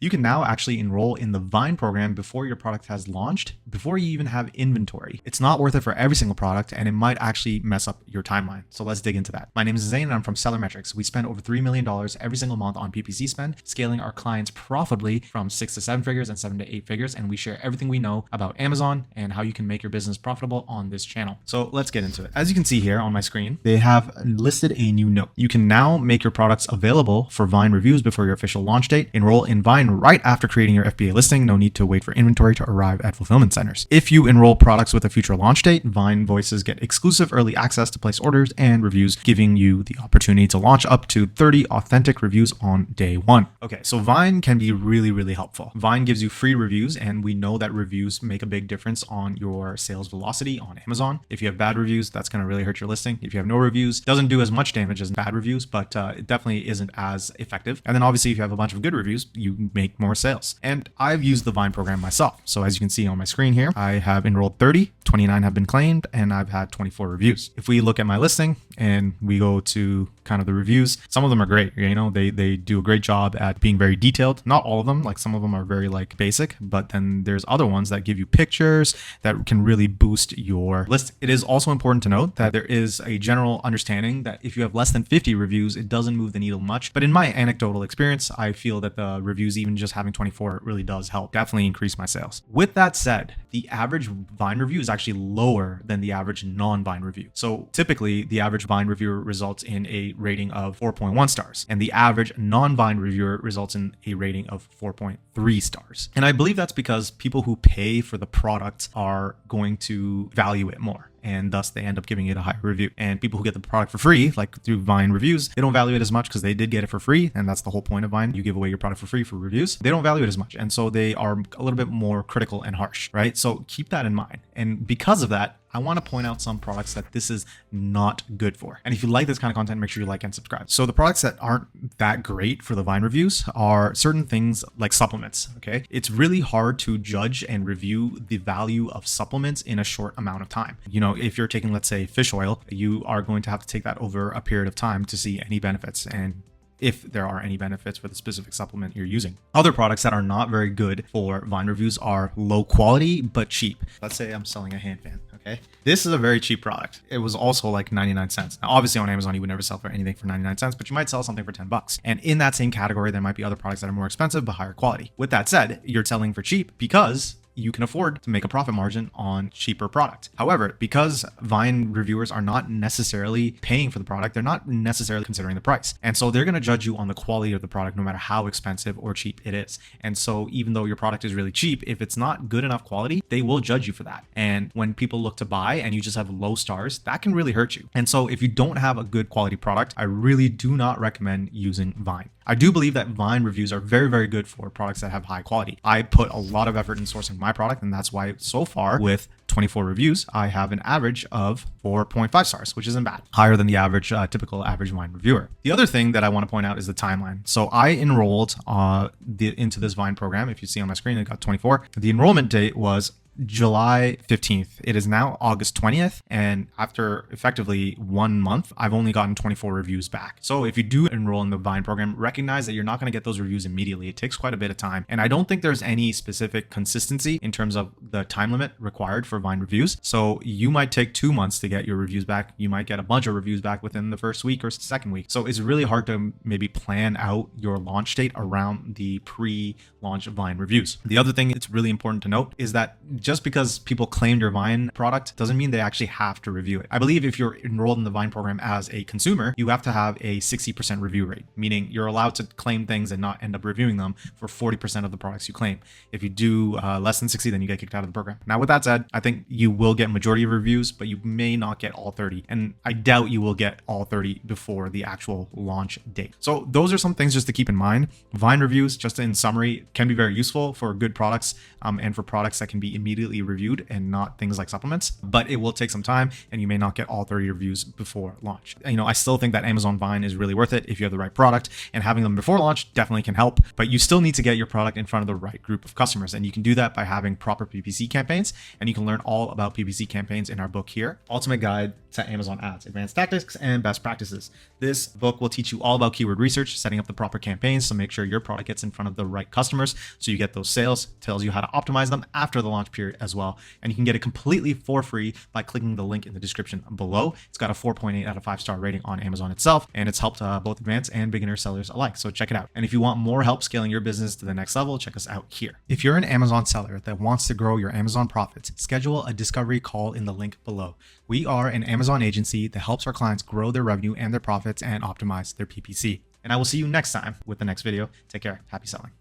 You can now actually enroll in the Vine program before your product has launched, before you even have inventory. It's not worth it for every single product, and it might actually mess up your timeline. So let's dig into that. My name is Zane and I'm from SellerMetrics. We spend over $3 million every single month on PPC spend, scaling our clients profitably from 6 to 7 figures and 7 to 8 figures. And we share everything we know about Amazon and how you can make your business profitable on this channel. So let's get into it. As you can see here on my screen, they have listed a new note. You can now make your products available for Vine reviews before your official launch date. Enroll in Vine right after creating your FBA listing. No need to wait for inventory to arrive at fulfillment centers. If you enroll products with a future launch date, Vine voices get exclusive early access to place orders and reviews, giving you the opportunity to launch up to 30 authentic reviews on day one. Okay, so Vine can be really, really helpful. Vine gives you free reviews, and we know that reviews make a big difference on your sales velocity on Amazon. If you have bad reviews, that's going to really hurt your listing. If you have no reviews, doesn't do as much damage as bad reviews, but it definitely isn't as effective. And then obviously, if you have a bunch of good reviews, you make more sales. And I've used the Vine program myself. So as you can see on my screen here, I have enrolled 30, 29 have been claimed, and I've had 24 reviews. If we look at my listing and we go to kind of the reviews, some of them are great. You know, they do a great job at being very detailed. Not all of them, like some of them are very like basic, but then there's other ones that give you pictures that can really boost your list. It is also important to note that there is a general understanding that if you have less than 50 reviews, it doesn't move the needle much. But in my anecdotal experience, I feel that the reviews, even just having 24, really does help definitely increase my sales. With that said, the average Vine review is actually lower than the average non-Vine review. So typically the average Vine reviewer results in a rating of 4.1 stars, and the average non-Vine reviewer results in a rating of 4.3 stars. And I believe that's because people who pay for the product are going to value it more, and thus they end up giving it a higher review. And people who get the product for free, like through Vine reviews, they don't value it as much because they did get it for free, and that's the whole point of Vine. You give away your product for free for reviews. They don't value it as much, and so they are a little bit more critical and harsh, right? So keep that in mind. And because of that, I want to point out some products that this is not good for. And if you like this kind of content, make sure you like and subscribe. So the products that aren't that great for the Vine reviews are certain things like supplements, okay? It's really hard to judge and review the value of supplements in a short amount of time. You know, if you're taking, let's say, fish oil, you are going to have to take that over a period of time to see any benefits, and if there are any benefits for the specific supplement you're using. Other products that are not very good for Vine reviews are low quality but cheap. Let's say I'm selling a hand fan, okay? This is a very cheap product. It was also like 99 cents. Now, obviously on Amazon, you would never sell for anything for 99 cents, but you might sell something for 10 bucks. And in that same category, there might be other products that are more expensive but higher quality. With that said, you're selling for cheap because you can afford to make a profit margin on cheaper product. However, because Vine reviewers are not necessarily paying for the product, they're not necessarily considering the price. And so they're going to judge you on the quality of the product, no matter how expensive or cheap it is. And so even though your product is really cheap, if it's not good enough quality, they will judge you for that. And when people look to buy and you just have low stars, that can really hurt you. And so if you don't have a good quality product, I really do not recommend using Vine. I do believe that Vine reviews are very, very good for products that have high quality. I put a lot of effort in sourcing my product, and that's why so far with 24 reviews, I have an average of 4.5 stars, which isn't bad. Higher than the average, typical average Vine reviewer. The other thing that I want to point out is the timeline. So I enrolled into this Vine program. If you see on my screen, I got 24. The enrollment date was July 15th. It is now August 20th. And after effectively 1 month, I've only gotten 24 reviews back. So if you do enroll in the Vine program, recognize that you're not going to get those reviews immediately. It takes quite a bit of time. And I don't think there's any specific consistency in terms of the time limit required for Vine reviews. So you might take 2 months to get your reviews back. You might get a bunch of reviews back within the first week or second week. So it's really hard to maybe plan out your launch date around the pre-launch Vine reviews. The other thing it's really important to note is that just because people claimed your Vine product doesn't mean they actually have to review it. I believe if you're enrolled in the Vine program as a consumer, you have to have a 60% review rate, meaning you're allowed to claim things and not end up reviewing them for 40% of the products you claim. If you do less than 60, then you get kicked out of the program. Now, with that said, I think you will get majority of reviews, but you may not get all 30. And I doubt you will get all 30 before the actual launch date. So those are some things just to keep in mind. Vine reviews, just in summary, can be very useful for good products and for products that can be immediately immediately reviewed and not things like supplements, but it will take some time and you may not get all 30 reviews before launch. I still think that Amazon Vine is really worth it if you have the right product, and having them before launch definitely can help, but you still need to get your product in front of the right group of customers. And you can do that by having proper PPC campaigns. And you can learn all about PPC campaigns in our book here, Ultimate Guide to Amazon Ads, Advanced Tactics and Best Practices. This book will teach you all about keyword research, setting up the proper campaigns to make sure your product gets in front of the right customers so you get those sales, tells you how to optimize them after the launch period as well. And you can get it completely for free by clicking the link in the description below. It's got a 4.8 out of 5-star rating on Amazon itself, and it's helped both advanced and beginner sellers alike. So check it out. And if you want more help scaling your business to the next level, check us out here. If you're an Amazon seller that wants to grow your Amazon profits, schedule a discovery call in the link below. We are an Amazon agency that helps our clients grow their revenue and their profits and optimize their PPC. And I will see you next time with the next video. Take care. Happy selling.